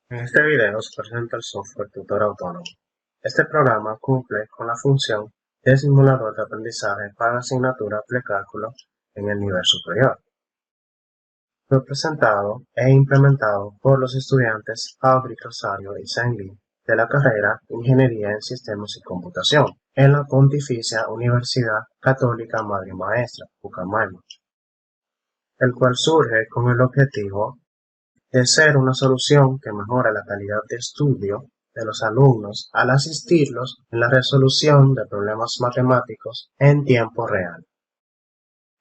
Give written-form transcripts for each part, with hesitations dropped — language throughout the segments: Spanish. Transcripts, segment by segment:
En este video se presenta el software Tutor Autónomo. Este programa cumple con la función de simulador de aprendizaje para asignatura de cálculo en el nivel superior. Fue presentado e implementado por los estudiantes Audrey Rosario y Zheng Li de la carrera Ingeniería en Sistemas y Computación en la Pontificia Universidad Católica Madre y Maestra, Pucamaima, el cual surge con el objetivo de ser una solución que mejora la calidad de estudio de los alumnos al asistirlos en la resolución de problemas matemáticos en tiempo real.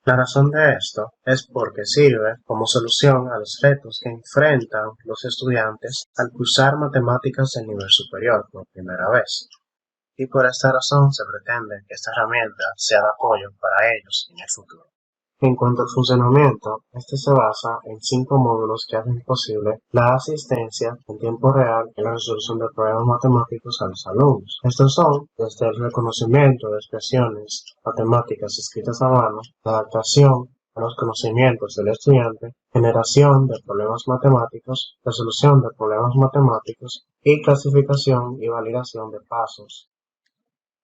La razón de esto es porque sirve como solución a los retos que enfrentan los estudiantes al cursar matemáticas del nivel superior por primera vez. Y por esta razón se pretende que esta herramienta sea de apoyo para ellos en el futuro. En cuanto al funcionamiento, este se basa en 5 módulos que hacen posible la asistencia en tiempo real en la resolución de problemas matemáticos a los alumnos. Estos son desde el reconocimiento de expresiones matemáticas escritas a mano, la adaptación a los conocimientos del estudiante, generación de problemas matemáticos, resolución de problemas matemáticos y clasificación y validación de pasos.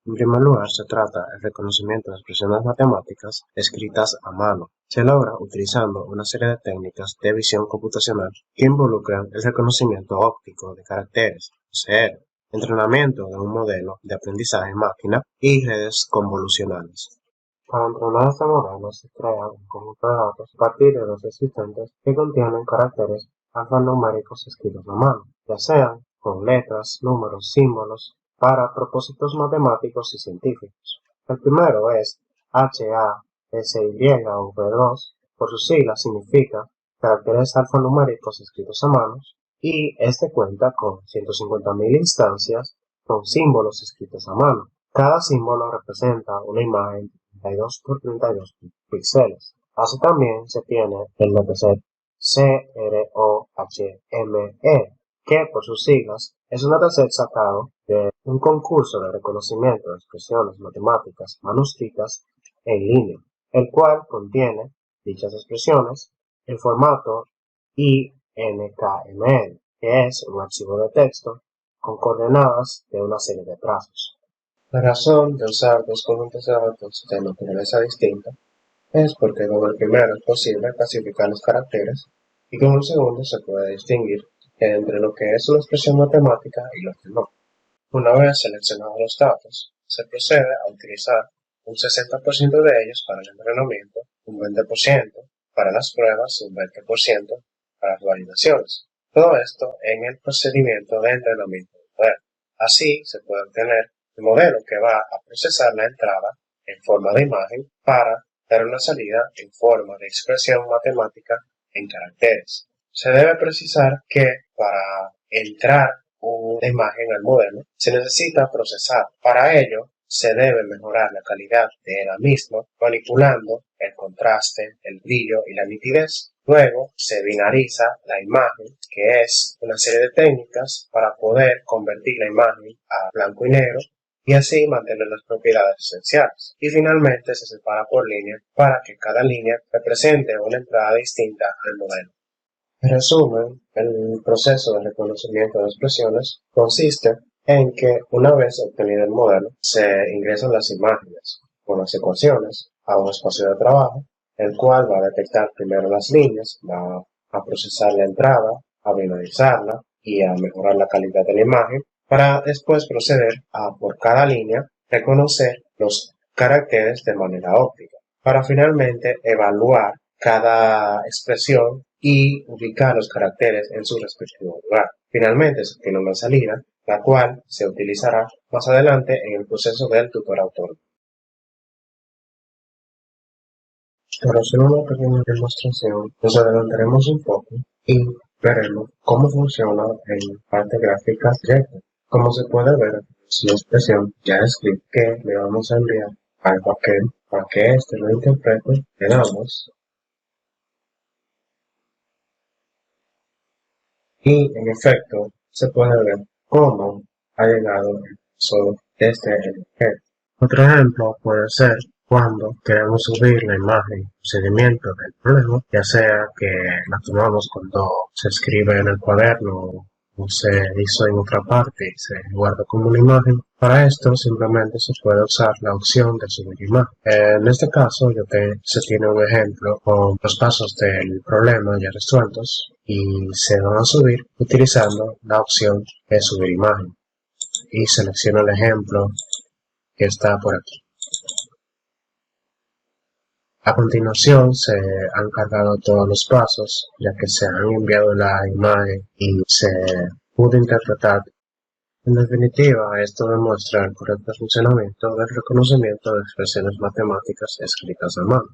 En primer lugar, se trata del reconocimiento de expresiones matemáticas escritas a mano. Se logra utilizando una serie de técnicas de visión computacional que involucran el reconocimiento óptico de caracteres, OCR, entrenamiento de un modelo de aprendizaje en máquina y redes convolucionales. Para entrenar este modelo se crea un conjunto de datos a partir de los existentes que contienen caracteres alfanuméricos escritos a mano, ya sean con letras, números, símbolos, para propósitos matemáticos y científicos. El primero es HASYV2, por sus siglas significa caracteres alfanuméricos escritos a mano, y este cuenta con 150.000 instancias con símbolos escritos a mano. Cada símbolo representa una imagen de 32 por 32 píxeles. Así también se tiene el dataset CROHME, que por sus siglas es un dataset sacado de un concurso de reconocimiento de expresiones matemáticas manuscritas en línea, el cual contiene dichas expresiones en formato INKML, que es un archivo de texto con coordenadas de una serie de trazos. La razón de usar dos conjuntos de datos de naturaleza distinta es porque con el primero es posible clasificar los caracteres y con el segundo se puede distinguir entre lo que es una expresión matemática y lo que no. Una vez seleccionados los datos, se procede a utilizar un 60% de ellos para el entrenamiento, un 20% para las pruebas y un 20% para las validaciones. Todo esto en el procedimiento de entrenamiento del modelo. Así se puede obtener el modelo que va a procesar la entrada en forma de imagen para dar una salida en forma de expresión matemática en caracteres. Se debe precisar que para entrar una imagen al modelo se necesita procesar. Para ello se debe mejorar la calidad de la misma manipulando el contraste, el brillo y la nitidez. Luego se binariza la imagen, que es una serie de técnicas para poder convertir la imagen a blanco y negro y así mantener las propiedades esenciales. Y finalmente se separa por línea para que cada línea represente una entrada distinta al modelo. En resumen, el proceso de reconocimiento de expresiones consiste en que una vez obtenido el modelo, se ingresan las imágenes con las ecuaciones a un espacio de trabajo, el cual va a detectar primero las líneas, va a procesar la entrada, a binarizarla y a mejorar la calidad de la imagen, para después proceder a, por cada línea, reconocer los caracteres de manera óptica, para finalmente evaluar cada expresión y ubicar los caracteres en su respectivo lugar. Finalmente se obtiene una salida, la cual se utilizará más adelante en el proceso del tutor autónomo. Para hacer una pequeña demostración, nos adelantaremos un poco y veremos cómo funciona en parte gráfica directa. Como se puede ver, es una expresión JavaScript que le vamos a enviar al backend para que éste lo interprete. Le damos y en efecto se puede ver cómo ha llegado el uso desde el objeto. Otro ejemplo puede ser cuando queremos subir la imagen o procedimiento del problema, ya sea que la tomamos cuando se escribe en el cuaderno o se hizo en otra parte y se guarda como una imagen. Para esto simplemente se puede usar la opción de subir imagen. En este caso se tiene un ejemplo con los pasos del problema ya resueltos y se van a subir utilizando la opción de subir imagen. Y selecciono el ejemplo que está por aquí. A continuación se han cargado todos los pasos, ya que se han enviado la imagen y se pudo interpretar. En definitiva, esto demuestra el correcto funcionamiento del reconocimiento de expresiones matemáticas escritas a mano.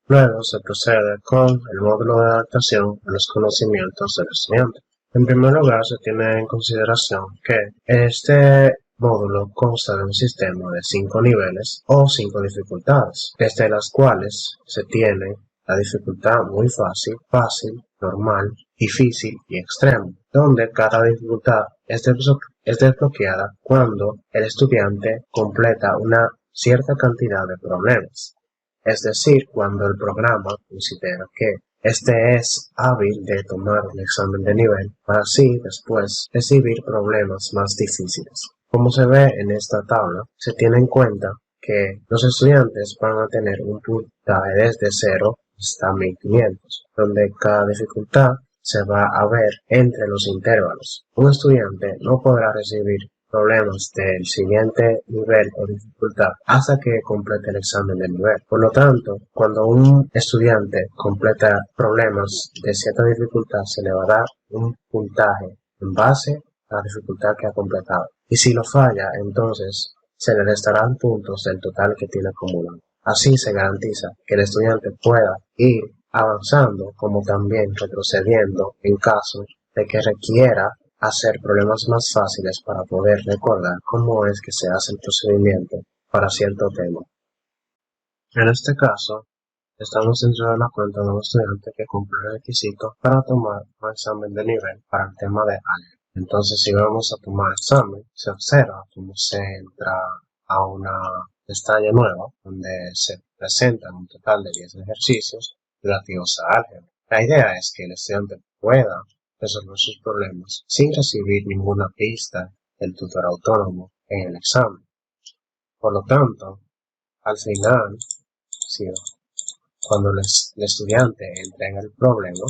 Luego se procede con el módulo de adaptación a los conocimientos del estudiante. En primer lugar, se tiene en consideración que este módulo consta de un sistema de 5 niveles o 5 dificultades, desde las cuales se tiene la dificultad muy fácil, normal, difícil y extremo, donde cada dificultad es desbloqueada cuando el estudiante completa una cierta cantidad de problemas. Es decir, cuando el programa considera que este es hábil de tomar un examen de nivel para así después recibir problemas más difíciles. Como se ve en esta tabla, se tiene en cuenta que los estudiantes van a tener un puntaje desde 0 hasta 1500, donde cada dificultad se va a ver entre los intervalos. Un estudiante no podrá recibir problemas del siguiente nivel o dificultad hasta que complete el examen de nivel. Por lo tanto, cuando un estudiante completa problemas de cierta dificultad, se le va a dar un puntaje en base a la dificultad que ha completado. Y si lo falla, entonces se le restarán puntos del total que tiene acumulado. Así se garantiza que el estudiante pueda ir avanzando como también retrocediendo en caso de que requiera hacer problemas más fáciles para poder recordar cómo es que se hace el procedimiento para cierto tema. En este caso, estamos dentro de la cuenta de un estudiante que cumple el requisito para tomar un examen de nivel para el tema de álgebra. Entonces, si vamos a tomar examen, se observa cómo se entra a una pestaña nueva donde se presentan un total de 10 ejercicios relativos a álgebra. La idea es que el estudiante pueda resolver sus problemas sin recibir ninguna pista del tutor autónomo en el examen. Por lo tanto, al final, cuando el estudiante entrega el problema,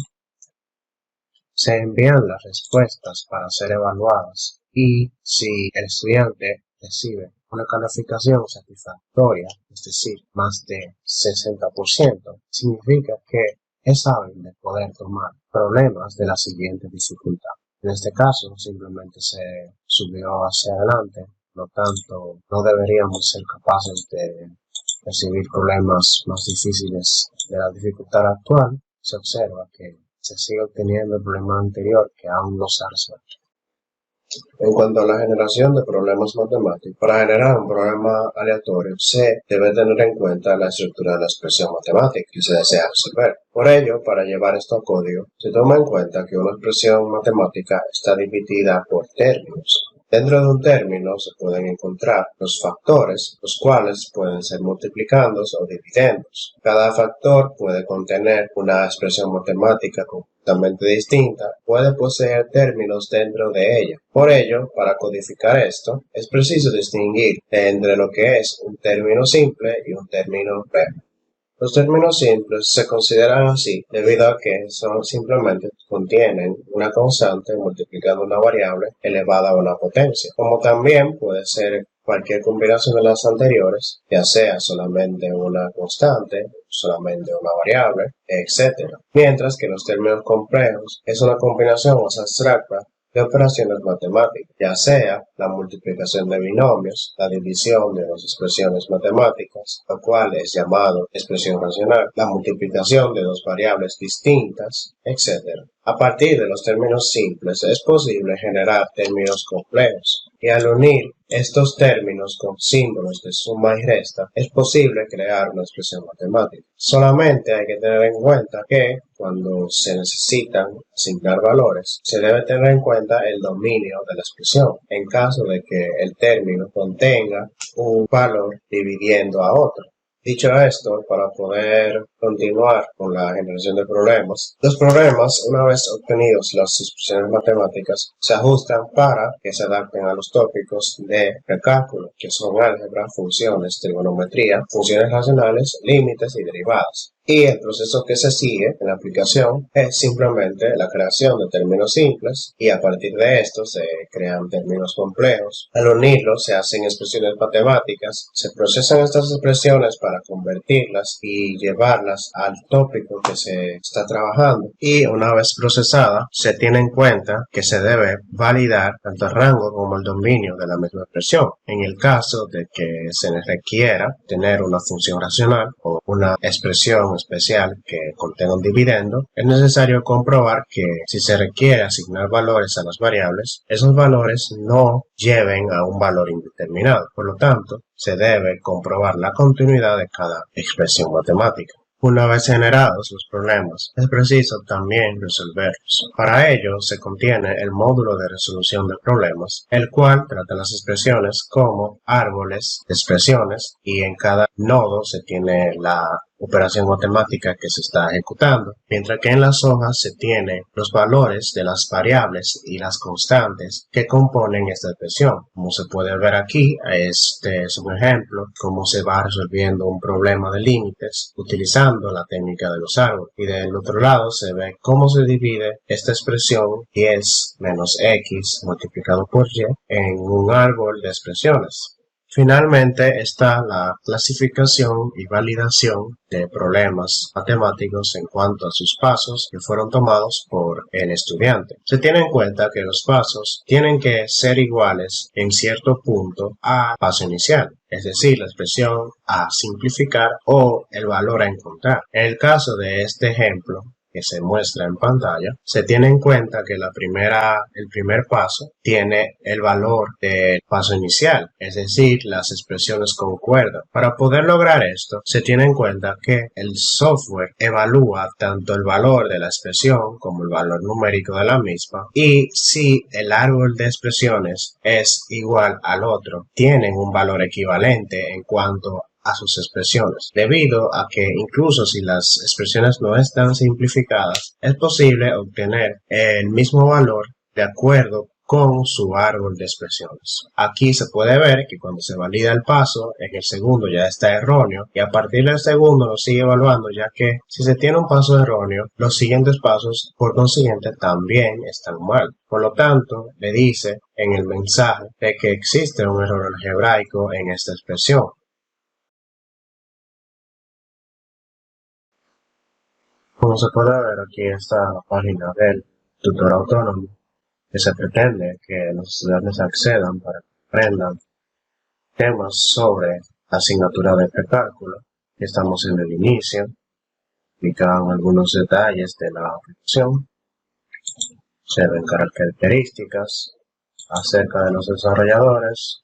se envían las respuestas para ser evaluadas y si el estudiante recibe una calificación satisfactoria, es decir, más de 60%, significa que es hábil de poder tomar problemas de la siguiente dificultad. En este caso, simplemente se subió hacia adelante, por lo tanto, no deberíamos ser capaces de recibir problemas más difíciles de la dificultad actual. Se observa que se sigue obteniendo el problema anterior que aún no se ha resuelto. En cuanto a la generación de problemas matemáticos, para generar un problema aleatorio se debe tener en cuenta la estructura de la expresión matemática que se desea resolver. Por ello, para llevar esto a código, se toma en cuenta que una expresión matemática está dividida por términos. Dentro de un término se pueden encontrar los factores, los cuales pueden ser multiplicandos o dividendos. Cada factor puede contener una expresión matemática completamente distinta, puede poseer términos dentro de ella. Por ello, para codificar esto, es preciso distinguir entre lo que es un término simple y un término breve. Los términos simples se consideran así debido a que simplemente contienen una constante multiplicando una variable elevada a una potencia, como también puede ser cualquier combinación de las anteriores, ya sea solamente una constante, solamente una variable, etc. Mientras que los términos complejos es una combinación más abstracta de operaciones matemáticas, ya sea la multiplicación de binomios, la división de dos expresiones matemáticas, lo cual es llamado expresión racional, la multiplicación de dos variables distintas, etc. A partir de los términos simples es posible generar términos complejos, y al unir estos términos con símbolos de suma y resta, es posible crear una expresión matemática. Solamente hay que tener en cuenta que cuando se necesitan asignar valores, se debe tener en cuenta el dominio de la expresión, en caso de que el término contenga un valor dividiendo a otro. Dicho esto, para poder continuar con la generación de problemas, los problemas, una vez obtenidos las expresiones matemáticas, se ajustan para que se adapten a los tópicos de recálculo, que son álgebra, funciones, trigonometría, funciones racionales, límites y derivadas. Y el proceso que se sigue en la aplicación es simplemente la creación de términos simples y a partir de esto se crean términos complejos. Al unirlos se hacen expresiones matemáticas, se procesan estas expresiones para convertirlas y llevarlas al tópico que se está trabajando. Y una vez procesada, se tiene en cuenta que se debe validar tanto el rango como el dominio de la misma expresión. En el caso de que se requiera tener una función racional o una expresión especial que contenga un dividendo, es necesario comprobar que si se requiere asignar valores a las variables, esos valores no lleven a un valor indeterminado. Por lo tanto, se debe comprobar la continuidad de cada expresión matemática. Una vez generados los problemas, es preciso también resolverlos. Para ello se contiene el módulo de resolución de problemas, el cual trata las expresiones como árboles de expresiones y en cada nodo se tiene la operación matemática que se está ejecutando, mientras que en las hojas se tiene los valores de las variables y las constantes que componen esta expresión. Como se puede ver aquí, este es un ejemplo cómo se va resolviendo un problema de límites utilizando la técnica de los árboles. Y del otro lado se ve cómo se divide esta expresión 10 menos x multiplicado por y en un árbol de expresiones. Finalmente está la clasificación y validación de problemas matemáticos en cuanto a sus pasos que fueron tomados por el estudiante. Se tiene en cuenta que los pasos tienen que ser iguales en cierto punto al paso inicial, es decir, la expresión a simplificar o el valor a encontrar. En el caso de este ejemplo, que se muestra en pantalla, se tiene en cuenta que el primer paso tiene el valor del paso inicial, es decir, las expresiones concuerdan. Para poder lograr esto, se tiene en cuenta que el software evalúa tanto el valor de la expresión como el valor numérico de la misma, y si el árbol de expresiones es igual al otro, tienen un valor equivalente en cuanto a sus expresiones, debido a que incluso si las expresiones no están simplificadas, es posible obtener el mismo valor de acuerdo con su árbol de expresiones. Aquí se puede ver que cuando se valida el paso, en el segundo ya está erróneo y a partir del segundo lo sigue evaluando, ya que si se tiene un paso erróneo, los siguientes pasos por consiguiente también están mal. Por lo tanto, le dice en el mensaje de que existe un error algebraico en esta expresión. Como se puede ver, aquí está la página del tutor autónomo, que se pretende que los estudiantes accedan para que aprendan temas sobre la asignatura de precálculo. Estamos en el inicio, explican algunos detalles de la aplicación, se ven características acerca de los desarrolladores,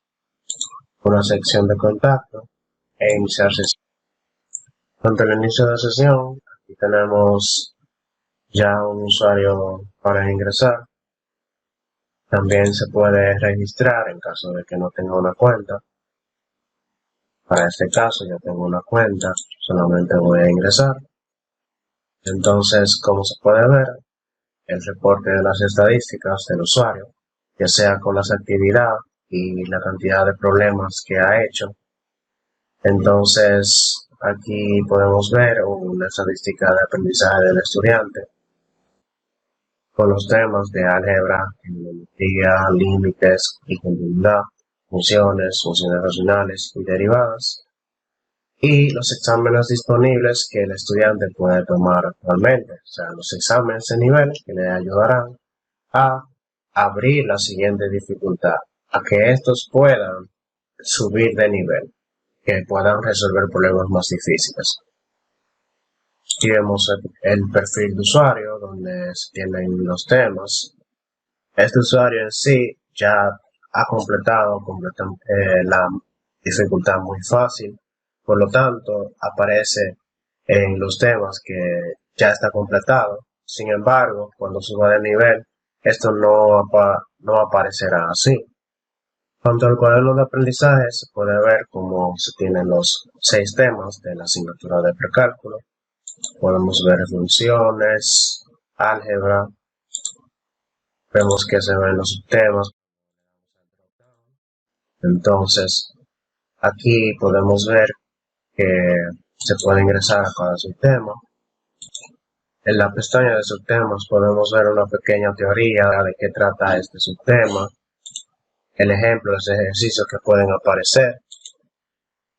una sección de contacto e iniciar sesión. Ante el inicio de sesión, aquí tenemos ya un usuario para ingresar. También se puede registrar en caso de que no tenga una cuenta. Para este caso ya tengo una cuenta, solamente voy a ingresar. Entonces, como se puede ver, el reporte de las estadísticas del usuario, ya sea con las actividades y la cantidad de problemas que ha hecho. Entonces, aquí podemos ver una estadística de aprendizaje del estudiante con los temas de álgebra, trigonometría, límites y continuidad, funciones racionales y derivadas, y los exámenes disponibles que el estudiante puede tomar actualmente, o sea, los exámenes de nivel que le ayudarán a abrir la siguiente dificultad, a que estos puedan subir de nivel, que puedan resolver problemas más difíciles. Aquí vemos el perfil de usuario, donde se tienen los temas. Este usuario en sí ya ha completado la dificultad muy fácil, por lo tanto aparece en los temas que ya está completado. Sin embargo, cuando suba de nivel, esto no aparecerá así. Cuanto al cuaderno de aprendizaje, se puede ver cómo se tienen los 6 temas de la asignatura de precálculo. Podemos ver funciones, álgebra, vemos que se ven los subtemas. Entonces, aquí podemos ver que se puede ingresar a cada subtema. En la pestaña de subtemas podemos ver una pequeña teoría de qué trata este subtema, el ejemplo de ejercicios que pueden aparecer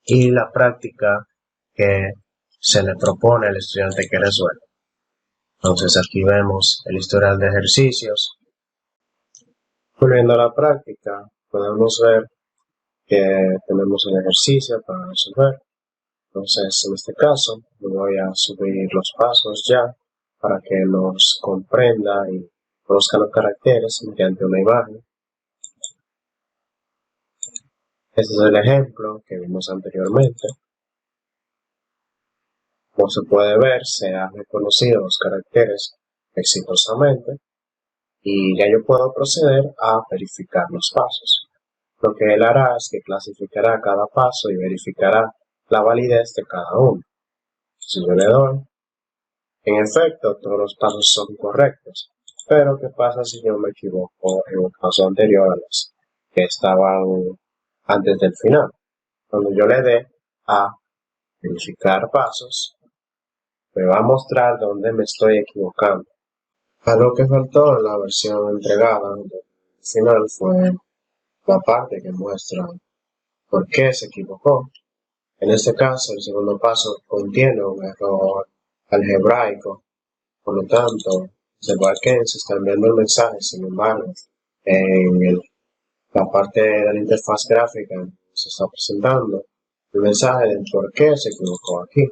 y la práctica que se le propone al estudiante que resuelva. Entonces aquí vemos el historial de ejercicios. Volviendo a la práctica, podemos ver que tenemos el ejercicio para resolver. Entonces, en este caso, voy a subir los pasos ya para que nos comprenda y conozca los caracteres mediante una imagen. Este es el ejemplo que vimos anteriormente. Como se puede ver, se han reconocido los caracteres exitosamente y ya yo puedo proceder a verificar los pasos. Lo que él hará es que clasificará cada paso y verificará la validez de cada uno. Si yo le doy, en efecto, todos los pasos son correctos, pero ¿qué pasa si yo me equivoco en un paso anterior a los que estaban antes del final? Cuando yo le dé a verificar pasos, me va a mostrar dónde me estoy equivocando. Algo que faltó en la versión entregada del final fue la parte que muestra por qué se equivocó. En este caso, el segundo paso contiene un error algebraico, por lo tanto, observar que se está enviando el mensaje. Sin embargo, en la parte de la interfaz gráfica se está presentando el mensaje del por qué se equivocó aquí.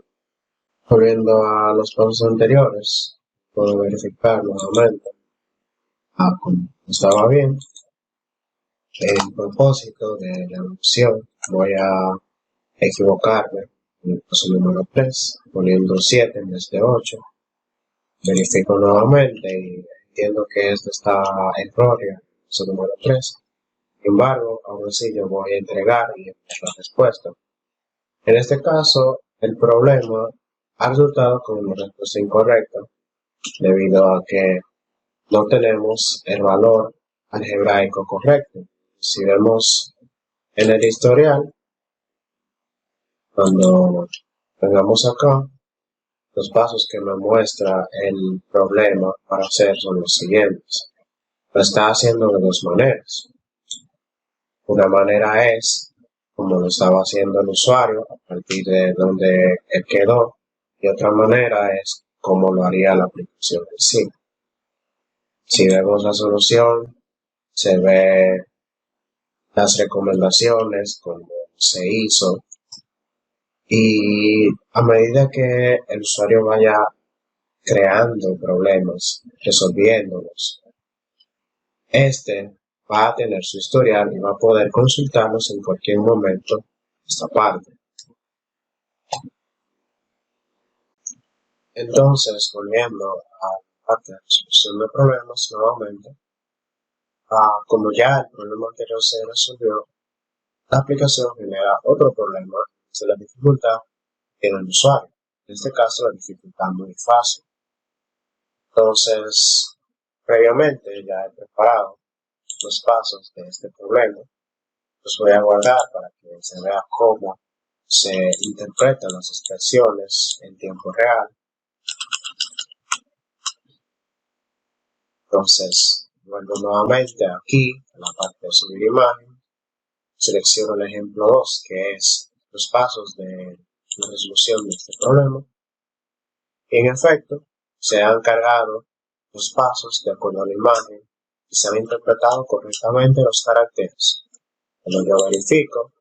Volviendo a los pasos anteriores, puedo verificar nuevamente. Como estaba bien, el propósito de la opción voy a equivocarme en el paso número 3, poniendo 7 en vez de 8. Verifico nuevamente y entiendo que esto está erróneo, paso número 3. Sin embargo, aún así yo voy a entregar y enviar la respuesta. En este caso, el problema ha resultado con una respuesta incorrecta, debido a que no tenemos el valor algebraico correcto. Si vemos en el historial, cuando vengamos acá, los pasos que me muestra el problema para hacer son los siguientes. Lo está haciendo de dos maneras. Una manera es como lo estaba haciendo el usuario a partir de donde él quedó, y otra manera es como lo haría la aplicación en sí. Si vemos la solución, se ve las recomendaciones, como se hizo, y a medida que el usuario vaya creando problemas, resolviéndolos, este va a tener su historial y va a poder consultarlos en cualquier momento esta parte. Entonces, volviendo a la parte de resolución de problemas nuevamente, como ya el problema anterior se resolvió, la aplicación genera otro problema, que es la dificultad que tiene el usuario. En este caso, la dificultad muy fácil. Entonces, previamente ya he preparado los pasos de este problema. Los voy a guardar para que se vea cómo se interpretan las expresiones en tiempo real. Entonces, vuelvo nuevamente aquí a la parte de subir imagen. Selecciono el ejemplo 2, que es los pasos de la resolución de este problema. Y en efecto, se han cargado los pasos de acuerdo a la imagen y se han interpretado correctamente los caracteres. Cuando yo verifico,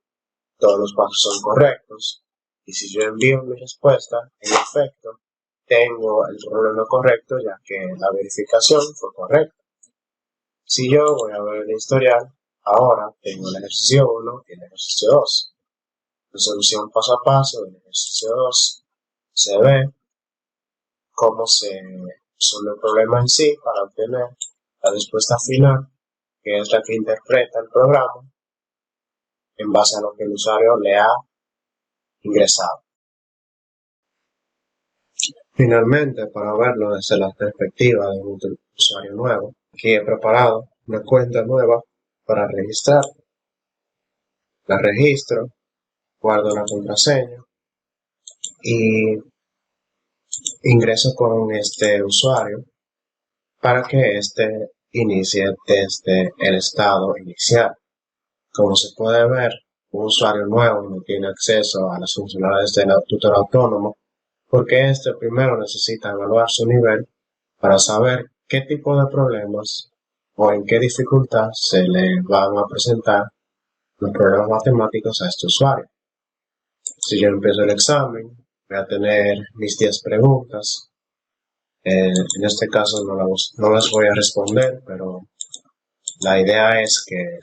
todos los pasos son correctos, y si yo envío mi respuesta, en efecto, tengo el problema correcto, ya que la verificación fue correcta. Si yo voy a ver el historial, ahora tengo el ejercicio 1 y el ejercicio 2. Resolución paso a paso del ejercicio 2 se ve cómo se resuelve el problema en sí para obtener la respuesta final, que es la que interpreta el programa, en base a lo que el usuario le ha ingresado. Finalmente, para verlo desde la perspectiva de un usuario nuevo, aquí he preparado una cuenta nueva para registrar. La registro, guardo la contraseña y ingreso con este usuario para que éste inicie desde el estado inicial. Como se puede ver, un usuario nuevo no tiene acceso a las funcionalidades del tutor autónomo porque éste primero necesita evaluar su nivel para saber qué tipo de problemas o en qué dificultad se le van a presentar los problemas matemáticos a este usuario. Si yo empiezo el examen, voy a tener mis 10 preguntas. En este caso no las voy a responder, pero la idea es que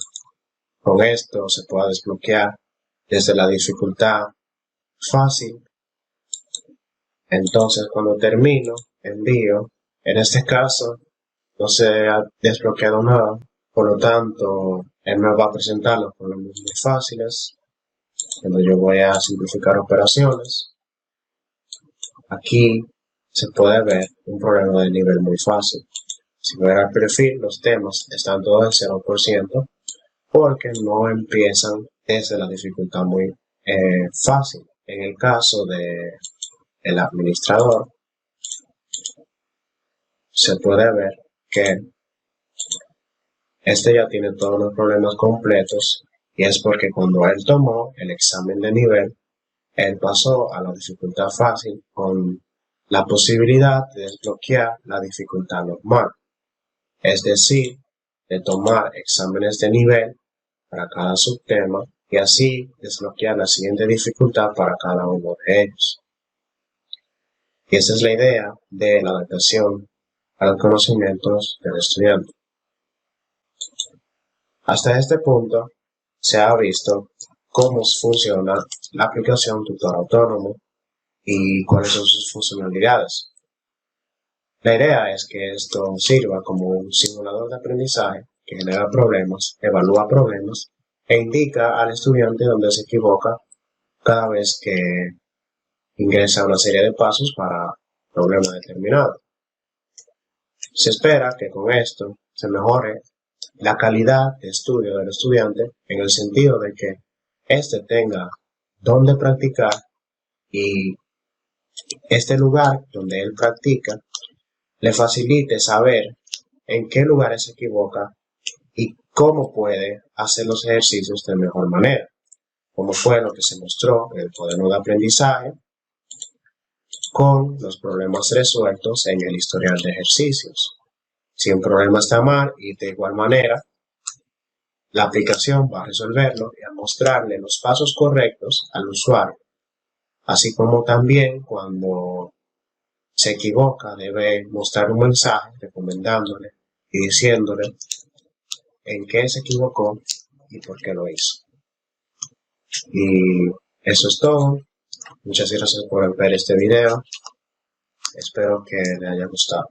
con esto se pueda desbloquear desde la dificultad fácil. Entonces, cuando termino, envío. En este caso, no se ha desbloqueado nada, por lo tanto, él me va a presentar los problemas muy fáciles, donde yo voy a simplificar operaciones. Aquí se puede ver un problema de nivel muy fácil. Si voy al perfil, los temas están todos en 0% porque no empiezan desde la dificultad muy fácil. En el caso del administrador, se puede ver que este ya tiene todos los problemas completos y es porque cuando él tomó el examen de nivel, él pasó a la dificultad fácil con la posibilidad de desbloquear la dificultad normal, es decir, de tomar exámenes de nivel para cada subtema y así desbloquear la siguiente dificultad para cada uno de ellos. Y esa es la idea de la adaptación a los conocimientos del estudiante. Hasta este punto se ha visto cómo funciona la aplicación Tutor Autónomo y cuáles son sus funcionalidades. La idea es que esto sirva como un simulador de aprendizaje que genera problemas, evalúa problemas e indica al estudiante dónde se equivoca cada vez que ingresa una serie de pasos para un problema determinado. Se espera que con esto se mejore la calidad de estudio del estudiante en el sentido de que éste tenga dónde practicar y este lugar donde él practica le facilite saber en qué lugares se equivoca y cómo puede hacer los ejercicios de mejor manera, como fue lo que se mostró en el cuaderno de aprendizaje con los problemas resueltos en el historial de ejercicios. Si un problema está mal y de igual manera, la aplicación va a resolverlo y a mostrarle los pasos correctos al usuario, así como también cuando se equivoca debe mostrar un mensaje recomendándole y diciéndole en qué se equivocó y por qué lo hizo. Y eso es todo. Muchas gracias por ver este video. Espero que le haya gustado.